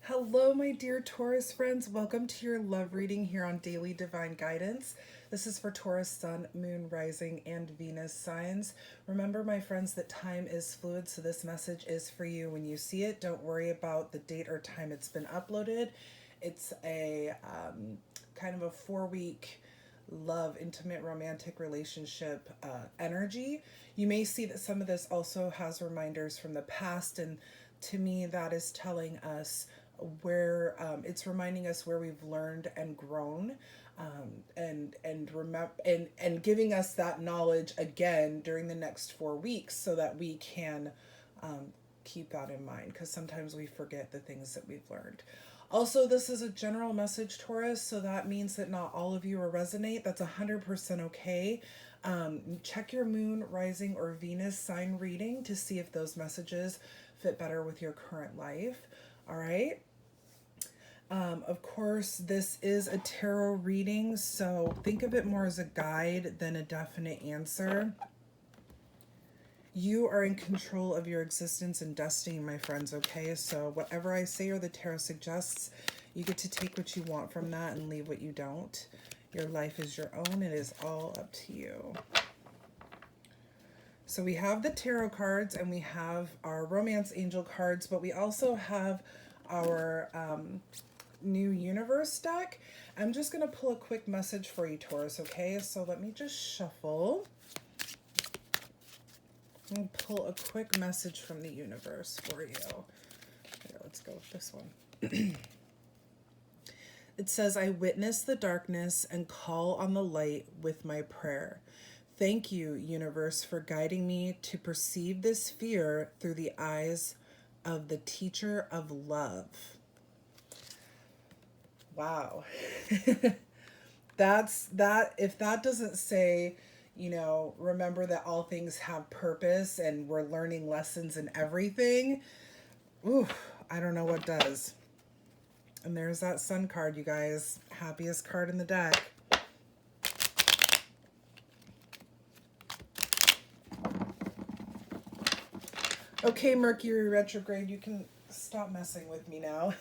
Hello, my dear Taurus friends. Welcome to your love reading here on Daily Divine Guidance. This is for Taurus, Sun, Moon, Rising, and Venus signs. Remember, my friends, that time is fluid, so this message is for you when you see it. Don't worry about the date or time it's been uploaded. It's a kind of a 4-week love, intimate, romantic relationship energy. You may see that some of this also has reminders from the past, and to me, that is telling us where it's reminding us where we've learned and grown, and remember and giving us that knowledge again during the next 4 weeks so that we can keep that in mind, because sometimes we forget the things that we've learned. Also, this is a general message, Taurus, so that means that not all of you will resonate. That's 100% okay. Check your moon, rising, or Venus sign reading to see if those messages fit better with your current life. All right. Of course, this is a tarot reading, so think of it more as a guide than a definite answer. You are in control of your existence and destiny, my friends, okay? So whatever I say or the tarot suggests, you get to take what you want from that and leave what you don't. Your life is your own. It is all up to you. So we have the tarot cards and we have our romance angel cards, but we also have our new universe deck. I'm just going to pull a quick message for you, Taurus, okay? So let me just shuffle and pull a quick message from the universe for you. Here, let's go with this one. It says, I witness the darkness and call on the light with my prayer. Thank you, universe, for guiding me to perceive this fear through the eyes of the teacher of love. Wow. That's that. If that doesn't say, remember that all things have purpose and we're learning lessons in everything, ooh, I don't know what does. And there's that sun card, you guys. Happiest card in the deck. Okay, Mercury retrograde, you can stop messing with me now.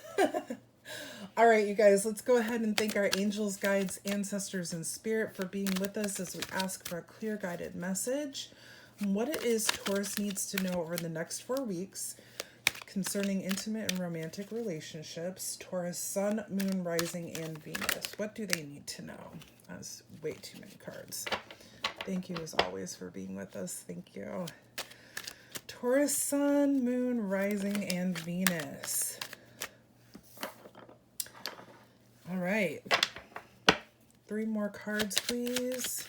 All right, you guys, let's go ahead and thank our angels, guides, ancestors, and spirit for being with us as we ask for a clear guided message. What it is Taurus needs to know over the next 4 weeks concerning intimate and romantic relationships. Taurus, Sun, Moon, Rising, and Venus. What do they need to know? That's way too many cards. Thank you, as always, for being with us. Thank you. Taurus, Sun, Moon, Rising, and Venus. All right. 3 more cards, please.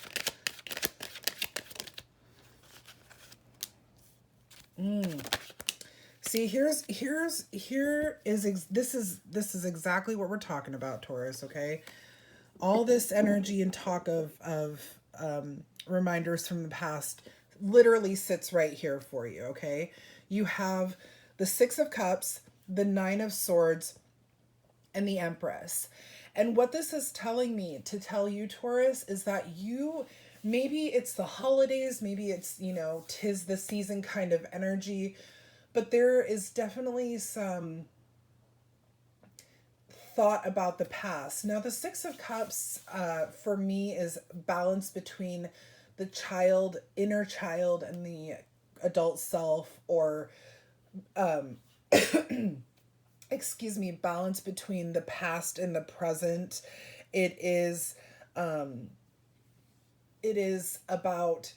See, this is exactly what we're talking about, Taurus, okay? All this energy and talk of reminders from the past literally sits right here for you, okay? You have the 6 of Cups, the 9 of Swords, and the Empress. And what this is telling me to tell you, Taurus, is that maybe it's the holidays, maybe it's, 'tis the season kind of energy, but there is definitely some thought about the past. Now, the 6 of Cups for me is balance between the inner child, and the adult self, or excuse me, balance between the past and the present. It is about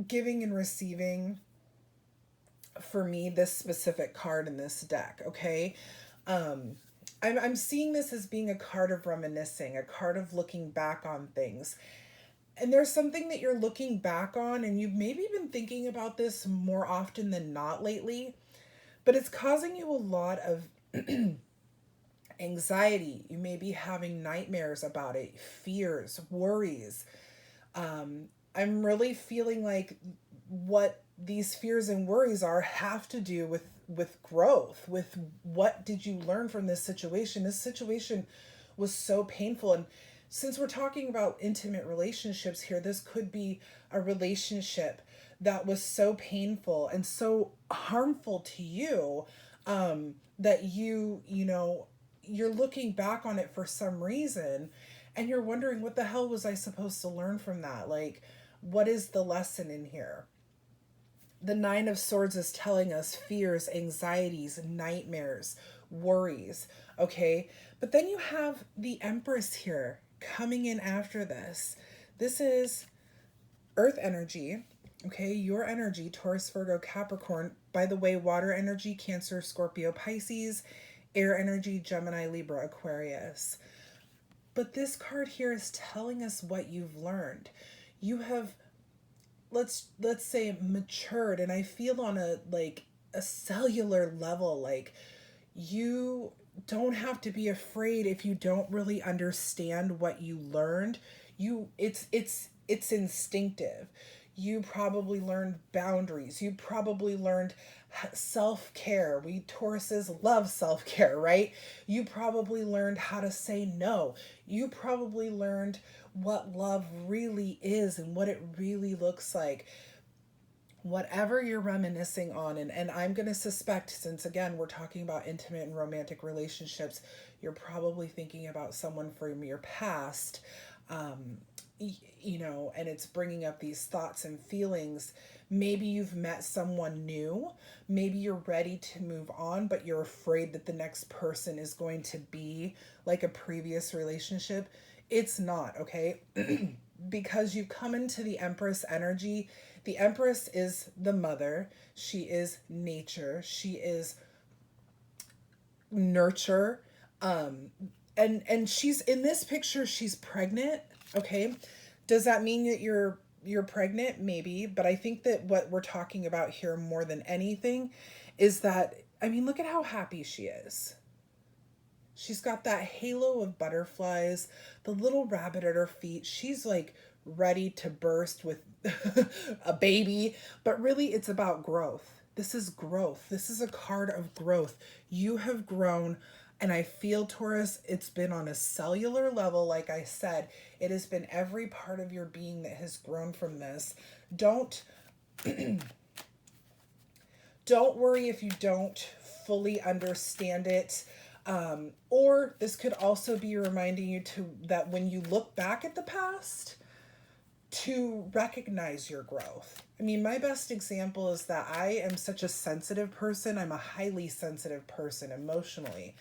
giving and receiving for me, this specific card in this deck, okay? I'm seeing this as being a card of reminiscing, a card of looking back on things. And there's something that you're looking back on, and you've maybe been thinking about this more often than not lately, but it's causing you a lot of anxiety. You may be having nightmares about it, fears, worries. I'm really feeling like what these fears and worries have to do with growth, with what did you learn from this situation. This situation was so painful, and since we're talking about intimate relationships here, this could be a relationship that was so painful and so harmful to you, that you know, you're looking back on it for some reason and you're wondering, what the hell was I supposed to learn from that? Like, what is the lesson in here? The Nine of Swords is telling us fears, anxieties, nightmares, worries. Okay. But then you have the Empress here coming in after this. This is Earth energy. Okay. Your energy, Taurus, Virgo, Capricorn. By the way, water energy, Cancer, Scorpio, Pisces. Air energy, Gemini, Libra, Aquarius. But this card here is telling us what you've learned. You have, let's say, matured, and I feel on a a cellular level, like, you don't have to be afraid if you don't really understand what you learned. You it's instinctive. You probably learned boundaries. You probably learned self-care. We Tauruses love self-care, right? You probably learned how to say no. You probably learned what love really is and what it really looks like. Whatever you're reminiscing on, and I'm going to suspect, since again we're talking about intimate and romantic relationships, you're probably thinking about someone from your past, you know, and it's bringing up these thoughts and feelings. Maybe you've met someone new. Maybe you're ready to move on, but you're afraid that the next person is going to be like a previous relationship. It's not, okay? Because you come into the Empress energy. The Empress is the mother. She is nature. She is nurture. And she's in this picture, she's pregnant, okay? Does that mean that you're pregnant? Maybe, but I think that what we're talking about here more than anything is that, I mean, look at how happy she is. She's got that halo of butterflies, the little rabbit at her feet. She's like ready to burst with a baby, but really it's about growth. This is growth. This is a card of growth. You have grown, and I feel, Taurus, it's been on a cellular level. Like I said, it has been every part of your being that has grown from this. Don't don't worry if you don't fully understand it. Or this could also be reminding you to that when you look back at the past, to recognize your growth. I mean, my best example is that I am such a sensitive person. I'm a highly sensitive person emotionally.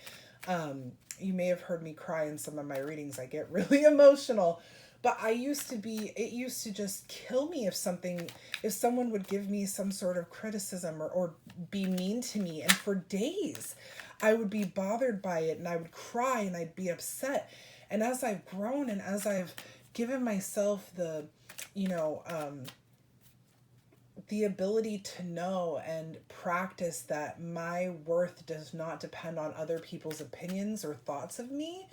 You may have heard me cry in some of my readings. I get really emotional. But it used to just kill me if someone would give me some sort of criticism or be mean to me. And for days, I would be bothered by it and I would cry and I'd be upset. And as I've grown and as I've given myself the, you know, the ability to know and practice that my worth does not depend on other people's opinions or thoughts of me,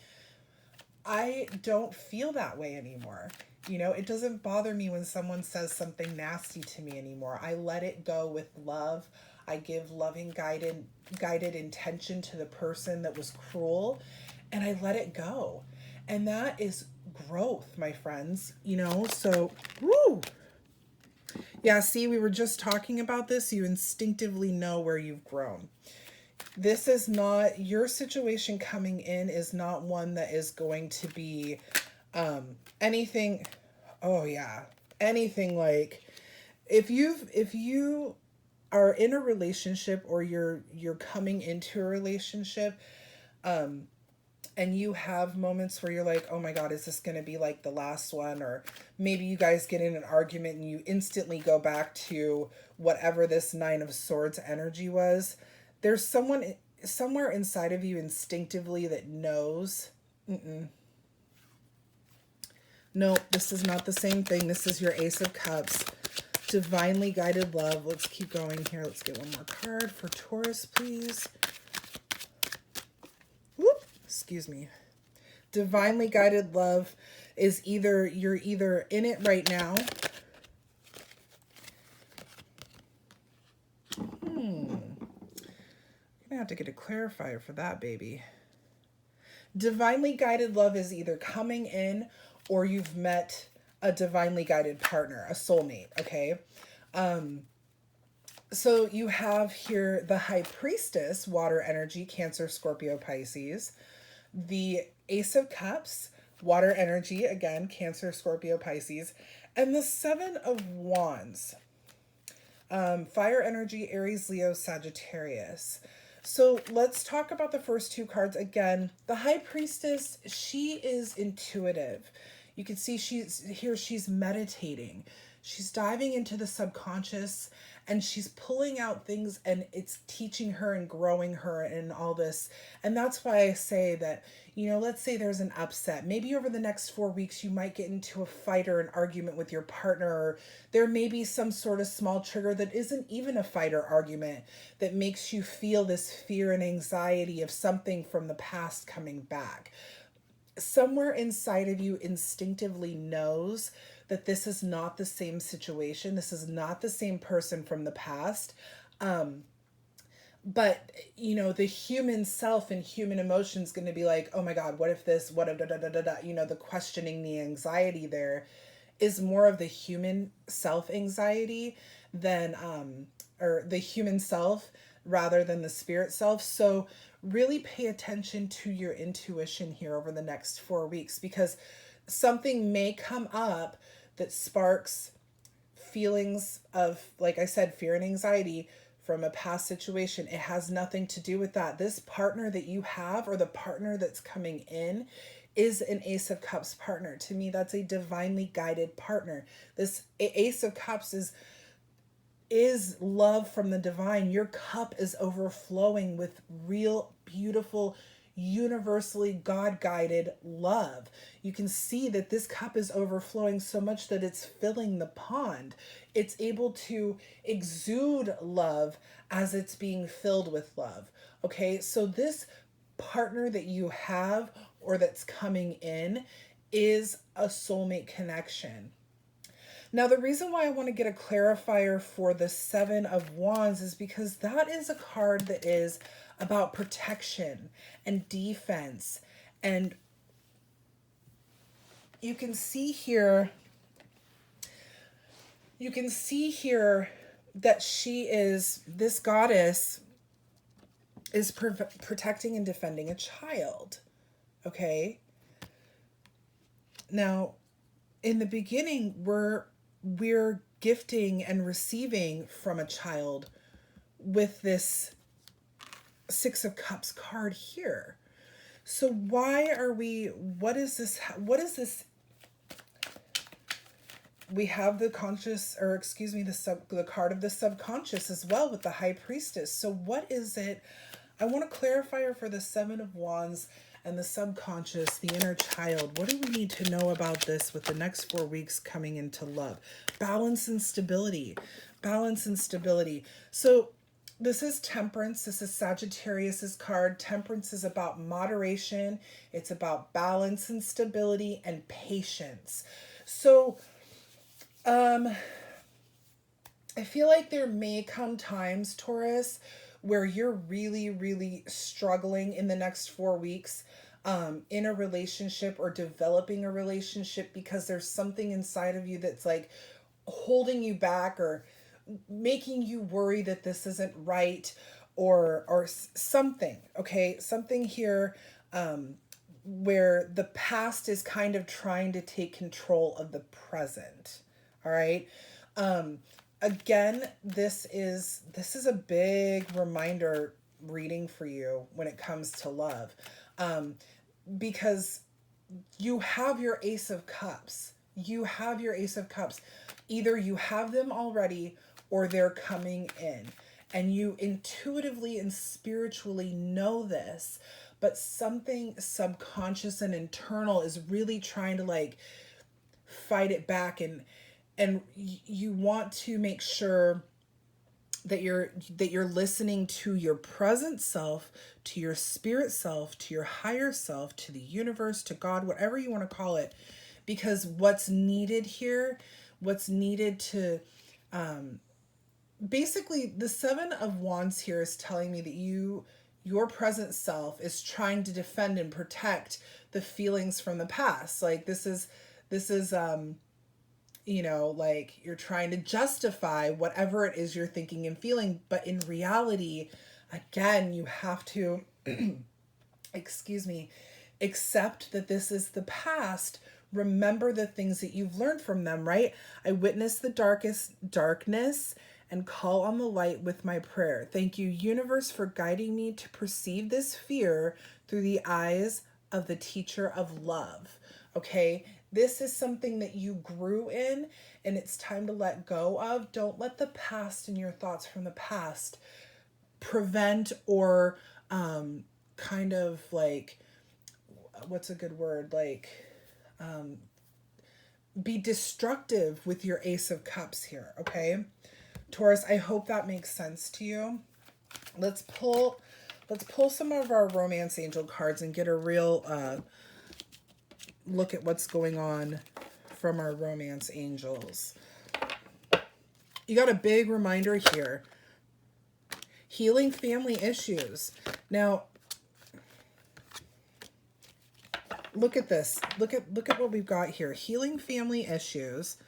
I don't feel that way anymore. You know, it doesn't bother me when someone says something nasty to me anymore. I let it go with love. I give loving, guided intention to the person that was cruel, and I let it go. And that is growth, my friends. You know, so, woo! Yeah, see, we were just talking about this. You instinctively know where you've grown. This is not, your situation coming in is not one that is going to be anything, oh yeah, anything like, if you are in a relationship or you're coming into a relationship, and you have moments where you're like, oh my God, is this going to be like the last one? Or maybe you guys get in an argument and you instantly go back to whatever this Nine of Swords energy was. There's someone somewhere inside of you instinctively that knows, no, this is not the same thing. This is your Ace of Cups. Divinely guided love. Let's keep going here. Let's get one more card for Taurus, please. Whoop, excuse me. Divinely guided love is you're either in it right now. I have to get a clarifier for that, baby. Divinely guided love is either coming in or you've met a divinely guided partner, a soulmate, okay? So you have here the High Priestess, water energy, Cancer, Scorpio, Pisces. The Ace of Cups, water energy, again, Cancer, Scorpio, Pisces. And the Seven of Wands, fire energy, Aries, Leo, Sagittarius. So let's talk about the first two cards again. The High Priestess, she is intuitive. You can see she's meditating. She's diving into the subconscious and she's pulling out things, and it's teaching her and growing her and all this. And that's why I say that, let's say there's an upset. Maybe over the next 4 weeks, you might get into a fight or an argument with your partner, or there may be some sort of small trigger that isn't even a fight or argument that makes you feel this fear and anxiety of something from the past coming back. Somewhere inside of you instinctively knows that this is not the same situation. This is not the same person from the past. But the human self and human emotion is going to be like, oh my God, what if this, what if da da da da da, the questioning, the anxiety there is more of the human self anxiety than, or the human self rather than the spirit self. So really pay attention to your intuition here over the next 4 weeks, because something may come up that sparks feelings of, like I said, fear and anxiety from a past situation. It has nothing to do with that. This partner that you have, or the partner that's coming in, is an Ace of Cups partner. To me, that's a divinely guided partner. This Ace of Cups is love from the divine. Your cup is overflowing with real, beautiful, universally God-guided love. You can see that this cup is overflowing so much that it's filling the pond. It's able to exude love as it's being filled with love. Okay, so this partner that you have or that's coming in is a soulmate connection. Now, the reason why I want to get a clarifier for the Seven of Wands is because that is a card that is about protection and defense. And you can see here that this goddess is protecting and defending a child. Okay. Now, in the beginning, we're gifting and receiving from a child with this Six of Cups card here. So what is this? We have the the card of the subconscious as well with the High Priestess. So what is it? I want to clarify for the Seven of Wands and the subconscious, the inner child. What do we need to know about this with the next 4 weeks coming into love? Balance and stability. Balance and stability. So this is Temperance. This is Sagittarius's card. Temperance is about moderation. It's about balance and stability and patience. So I feel like there may come times, Taurus, where you're really, really struggling in the next 4 weeks in a relationship or developing a relationship, because there's something inside of you that's like holding you back or making you worry that this isn't right, or something. Okay, something here where the past is kind of trying to take control of the present. All right. Again, this is a big reminder reading for you when it comes to love, because you have your Ace of Cups. You have your Ace of Cups. Either you have them already or they're coming in, and you intuitively and spiritually know this, but something subconscious and internal is really trying to like fight it back, and you want to make sure that you're listening to your present self, to your spirit self, to your higher self, to the universe, to God, whatever you want to call it, because what's needed to basically, the Seven of Wands here is telling me that your present self is trying to defend and protect the feelings from the past. Like this is you know, like you're trying to justify whatever it is you're thinking and feeling. But in reality, again, you have to, excuse me, accept that this is the past. Remember the things that you've learned from them, right? I witness the darkest darkness and call on the light with my prayer. Thank you, universe, for guiding me to perceive this fear through the eyes of the teacher of love. Okay, this is something that you grew in and it's time to let go of. Don't let the past and your thoughts from the past prevent or kind of like, what's a good word? Like, be destructive with your Ace of Cups here, okay? Taurus, I hope that makes sense to you. Let's pull some of our romance angel cards and get a real look at what's going on from our romance angels. You got a big reminder here. Healing family issues. Now, look at this. Look at what we've got here. Healing family issues.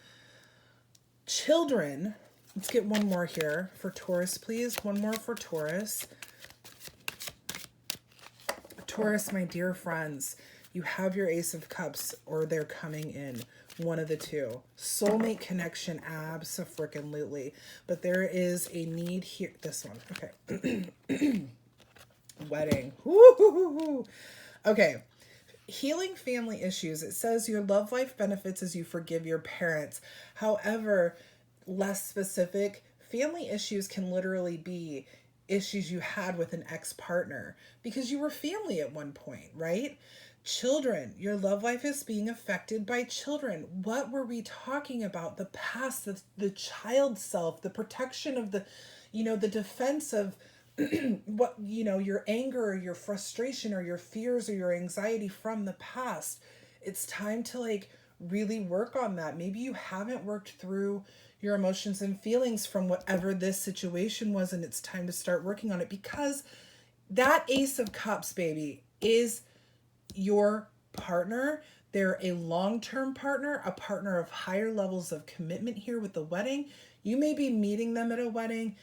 Children. Let's get one more here for Taurus, please. One more for Taurus. Taurus, my dear friends, you have your Ace of Cups, or they're coming in. One of the two. Soulmate connection, abso-freaking-lutely. But there is a need here. This one. Okay. Wedding. Woo-hoo-hoo-hoo. Okay. Healing family issues. It says your love life benefits as you forgive your parents. However, less specific, family issues can literally be issues you had with an ex-partner because you were family at one point, right? Children, your love life is being affected by children. What were we talking about? The past, the child self, the protection of the, you know, the defense of what, you know, your anger or your frustration or your fears or your anxiety from the past. It's time to like really work on that. Maybe you haven't worked through your emotions and feelings from whatever this situation was, and it's time to start working on it, because that Ace of Cups, baby, is your partner. They're a long-term partner, a partner of higher levels of commitment here with the wedding. You may be meeting them at a wedding.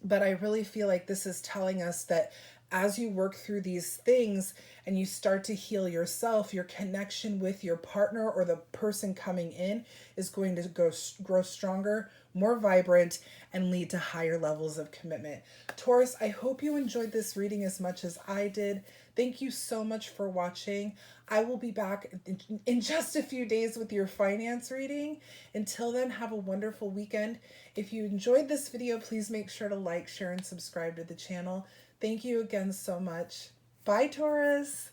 But I really feel like this is telling us that as you work through these things and you start to heal yourself, your connection with your partner or the person coming in is going to grow stronger, more vibrant, and lead to higher levels of commitment. Taurus, I hope you enjoyed this reading as much as I did. Thank you so much for watching. I will be back in just a few days with your finance reading. Until then, have a wonderful weekend. If you enjoyed this video, please make sure to like, share, and subscribe to the channel. Thank you again so much. Bye, Taurus.